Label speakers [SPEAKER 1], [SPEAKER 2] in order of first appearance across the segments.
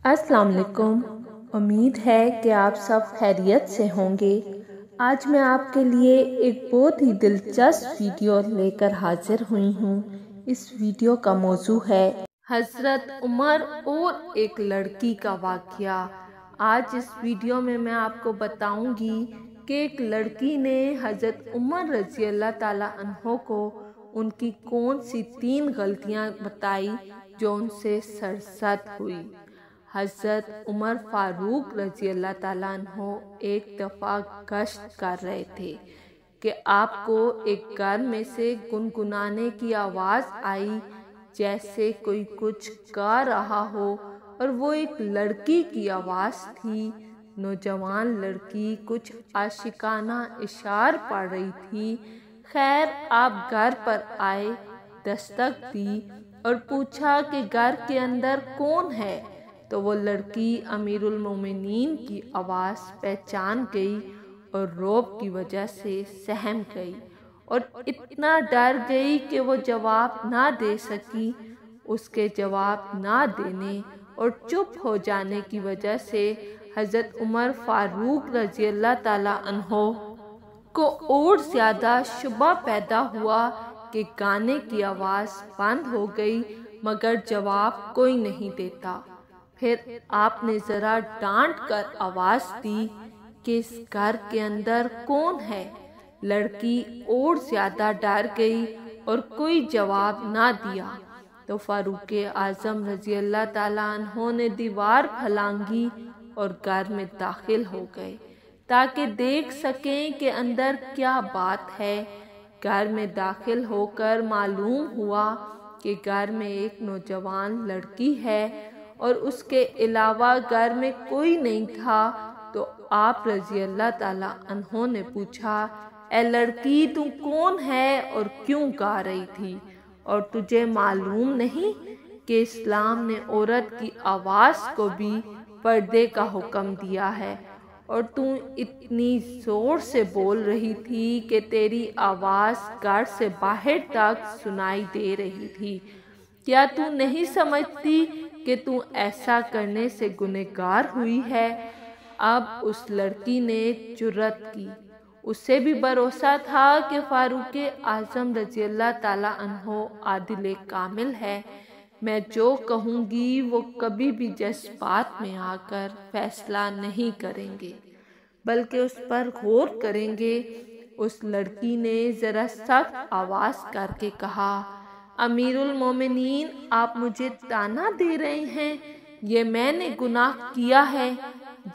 [SPEAKER 1] अस्सलाम वालेकुम। उम्मीद है कि आप सब खैरियत से होंगे। आज मैं आपके लिए एक बहुत ही दिलचस्प वीडियो लेकर हाजिर हुई हूँ। इस वीडियो का मौजू है हज़रत उमर और एक लड़की का वाक़या। आज इस वीडियो में मैं आपको बताऊंगी कि एक लड़की ने हज़रत उमर रज़ी अल्लाह ताला अन्हो को उनकी कौन सी 3 गलतियां बताई जो उनसे सरसद हुई। हज़रत उमर फ़ारूक रज़ी अल्लाह ताला अन्हो एक दफ़ा गश्त कर रहे थे कि आपको एक घर में से गुनगुनाने की आवाज़ आई जैसे कोई कुछ गा रहा हो, और वो एक लड़की की आवाज़ थी। नौजवान लड़की कुछ आशिकाना इशार पढ़ रही थी। खैर, आप घर पर आए, दस्तक दी और पूछा कि घर के अंदर कौन है। तो वो लड़की अमीरुल मोमिनीन की आवाज़ पहचान गई और रौब की वजह से सहम गई और इतना डर गई कि वो जवाब ना दे सकी। उसके जवाब ना देने और चुप हो जाने की वजह से हज़रत उमर फ़ारूक रज़ी अल्लाह ताला अन्हो को और ज़्यादा शुबा पैदा हुआ कि गाने की आवाज़ बंद हो गई, मगर जवाब कोई नहीं देता। फिर आपने ज़रा डांट कर आवाज़ दी कि इस घर के अंदर कौन है। लड़की और ज़्यादा डर गई और कोई जवाब ना दिया। तो फ़ारूक आज़म रज़ी अल्लाह ताला अन्हो ने दीवार फलांगी और घर में दाखिल हो गए ताकि देख सकें कि अंदर क्या बात है। घर में दाखिल होकर मालूम हुआ कि घर में एक नौजवान लड़की है और उसके अलावा घर में कोई नहीं था। तो आप रज़ी अल्लाह ताला अन्हो ने पूछा, ए लड़की, तू कौन है और क्यों गा रही थी, और तुझे मालूम नहीं कि इस्लाम ने औरत की आवाज़ को भी पर्दे का हुक्म दिया है, और तू इतनी ज़ोर से बोल रही थी कि तेरी आवाज़ घर से बाहर तक सुनाई दे रही थी। क्या तू नहीं समझती कि तू ऐसा करने से गुनहगार हुई है? अब उस लड़की ने जुर्रत की। उसे भी भरोसा था कि फ़ारूक आज़म रज़ी अल्लाह ताला अन्हो आदिल कामिल है। मैं जो कहूँगी वो कभी भी जज्बात में आकर फैसला नहीं करेंगे, बल्कि उस पर गौर करेंगे। उस लड़की ने ज़रा सख्त आवाज़ करके कहा, अमीरुल मोमिनीन, आप मुझे ताना दे रहे हैं? ये मैंने गुनाह किया है,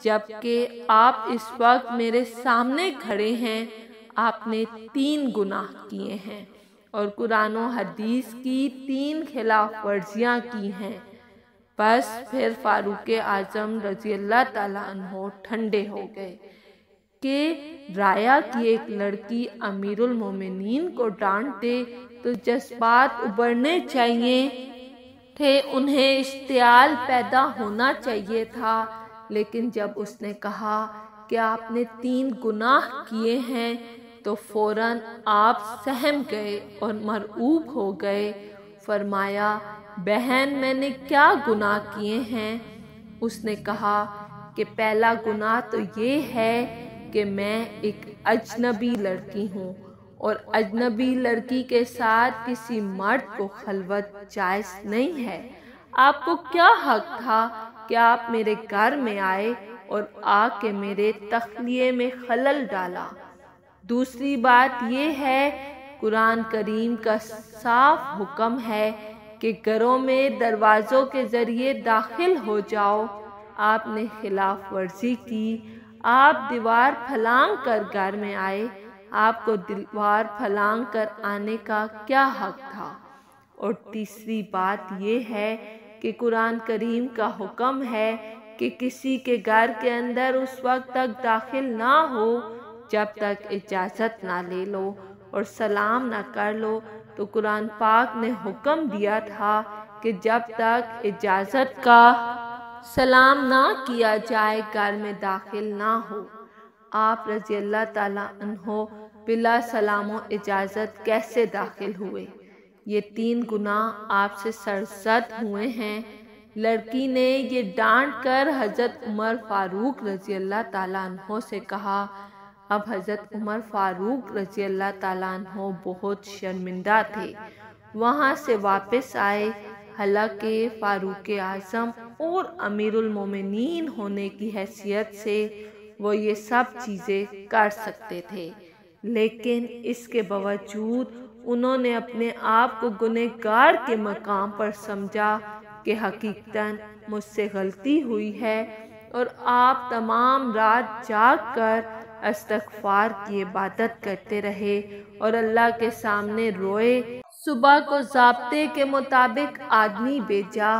[SPEAKER 1] जबकि आप इस वक्त मेरे सामने खड़े हैं। आपने 3 गुनाह किए हैं और कुरान और हदीस की 3 खिलाफ वर्जियाँ की हैं। बस फिर फ़ारूक आज़म रज़ी अल्लाह ताला अन्हो ठंडे हो गए कि राया की एक लड़की अमीरुल मोमिनीन को डांट दे तो जज्बात उभरने चाहिए थे, उन्हें इश्तियाल पैदा होना चाहिए था। लेकिन जब उसने कहा कि आपने 3 गुनाह किए हैं तो फौरन आप सहम गए और मरऊब हो गए। फरमाया, बहन, मैंने क्या गुनाह किए हैं? उसने कहा कि पहला गुनाह तो ये है कि मैं एक अजनबी लड़की हूँ और अजनबी लड़की के साथ किसी मर्द को खलवत जायज़ नहीं है। आपको क्या हक था कि आप मेरे घर में आए और आके मेरे तख्लिये में खलल डाला? दूसरी बात यह है, कुरान करीम का साफ हुक्म है कि घरों में दरवाज़ों के ज़रिए दाखिल हो जाओ। आपने खिलाफ वर्जी की। आप दीवार फलांग कर घर में आए। आपको दीवार फलांग कर आने का क्या हक था? और तीसरी बात यह है कि कुरान करीम का हुक्म है कि किसी के घर के अंदर उस वक्त तक दाखिल ना हो जब तक इजाज़त ना ले लो और सलाम ना कर लो। तो कुरान पाक ने हुक्म दिया था कि जब तक इजाज़त का सलाम ना किया जाए घर में दाखिल ना हो। आप रज़ी अल्लाह ताला अन्हो बिला सलाम व इजाज़त कैसे दाखिल हुए? ये 3 गुनाह आपसे सरज़द हुए हैं। لڑکی نے یہ ڈانٹ کر حضرت عمر فاروق رضی اللہ تعالیٰ عنہ سے کہا۔ اب حضرت عمر فاروق رضی اللہ تعالیٰ عنہ بہت شرمندہ تھے۔ وہاں سے واپس آئے، حالانکہ فاروق اعظم اور امیر المومنین ہونے کی حیثیت سے وہ یہ سب چیزیں کر سکتے تھے، لیکن اس کے باوجود انہوں نے اپنے آپ کو گنہگار کے مقام پر سمجھا کہ حقیقتاً مجھ سے غلطی ہوئی ہے، اور آپ تمام رات جاگ کر استغفار کی عبادت کرتے رہے اور اللہ کے سامنے روئے۔ صبح کو ضابطے کے مطابق آدمی بھیجا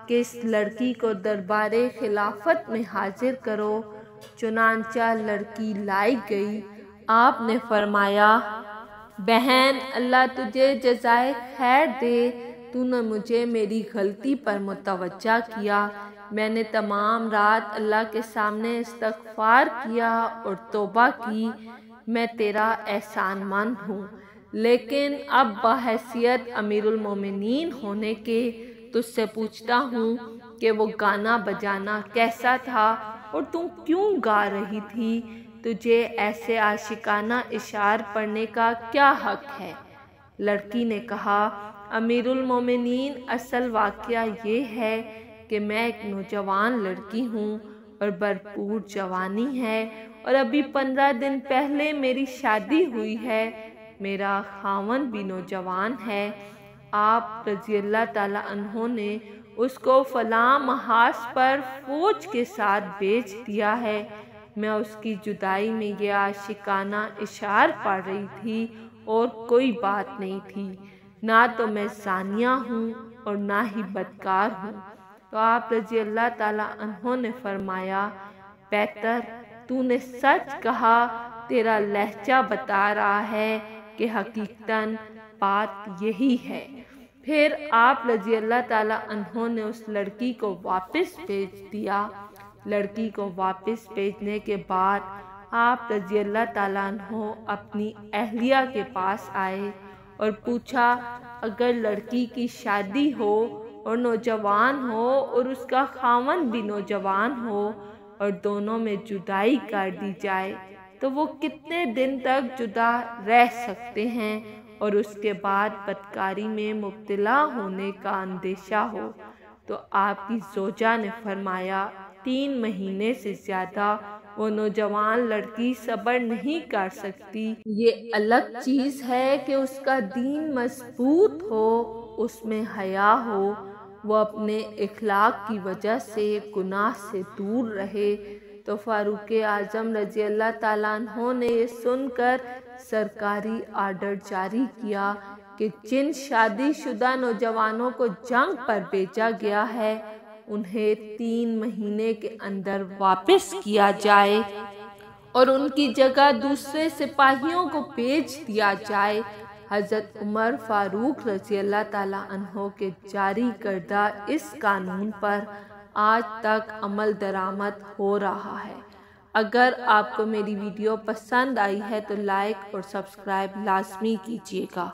[SPEAKER 1] کہ اس لڑکی کو دربار خلافت میں حاضر کرو۔ چنانچہ لڑکی لائی گئی۔ آپ نے فرمایا، بہن، اللہ تجھے جزائے خیر دے، تو نے مجھے میری غلطی پر متوجہ کیا۔ میں نے تمام رات اللہ کے سامنے استغفار کیا اور توبہ کی، میں تیرا احسان مند ہوں، لیکن اب بحیثیت امیر المومنین ہونے کے تجھ سے پوچھتا ہوں کہ وہ گانا بجانا کیسا تھا اور تم کیوں گا رہی تھی؟ تجھے ایسے عاشقانہ اشعار پڑھنے کا کیا حق ہے؟ لڑکی نے کہا، امیر المومنین، اصل واقعہ یہ ہے کہ میں ایک نوجوان لڑکی ہوں اور بھرپور جوانی ہے، اور ابھی 15 دن پہلے میری شادی ہوئی ہے، میرا خاوند بھی نوجوان ہے۔ آپ رضی اللہ تعالیٰ عنہ نے اس کو فلاں محاذ پر فوج کے ساتھ بھیج دیا ہے۔ میں اس کی جدائی میں یہ عاشقانہ اشعار پڑھ رہی تھی اور کوئی بات نہیں تھی، نہ تو میں زانیہ ہوں اور نہ ہی بدکار ہوں۔ تو آپ رضی اللہ تعالیٰ عنہ نے فرمایا، بہتر، تو نے سچ کہا، تیرا لہجہ بتا رہا ہے کہ حقیقتاً بات یہی ہے۔ پھر آپ رضی اللہ تعالیٰ عنہ نے اس لڑکی کو واپس بھیج دیا۔ لڑکی کو واپس بھیجنے کے بعد آپ رضی اللہ تعالیٰ عنہ اپنی اہلیہ کے پاس آئے اور پوچھا، اگر لڑکی کی شادی ہو اور نوجوان ہو اور اس کا خاوند بھی نوجوان ہو اور دونوں میں جدائی کر دی جائے تو وہ کتنے دن تک جدا رہ سکتے ہیں اور اس کے بعد بدکاری میں مبتلا ہونے کا اندیشہ ہو؟ تو آپ کی زوجہ نے فرمایا، 3 مہینے سے زیادہ وہ نوجوان لڑکی صبر نہیں کر سکتی۔ یہ الگ چیز ہے کہ اس کا دین مضبوط ہو، اس میں حیا ہو، وہ اپنے اخلاق کی وجہ سے گناہ سے دور رہے۔ تو فاروق اعظم رضی اللہ تعالیٰ عنہ نے یہ سن کر سرکاری آرڈر جاری کیا کہ جن شادی شدہ نوجوانوں کو جنگ پر بھیجا گیا ہے انہیں 3 مہینے کے اندر واپس کیا جائے اور ان کی جگہ دوسرے سپاہیوں کو بھیج دیا جائے۔ حضرت عمر فاروق رضی اللہ تعالیٰ عنہ کے جاری کردہ اس قانون پر آج تک عمل درآمد ہو رہا ہے۔ اگر آپ کو میری ویڈیو پسند آئی ہے تو لائک اور سبسکرائب لازمی کیجیے گا۔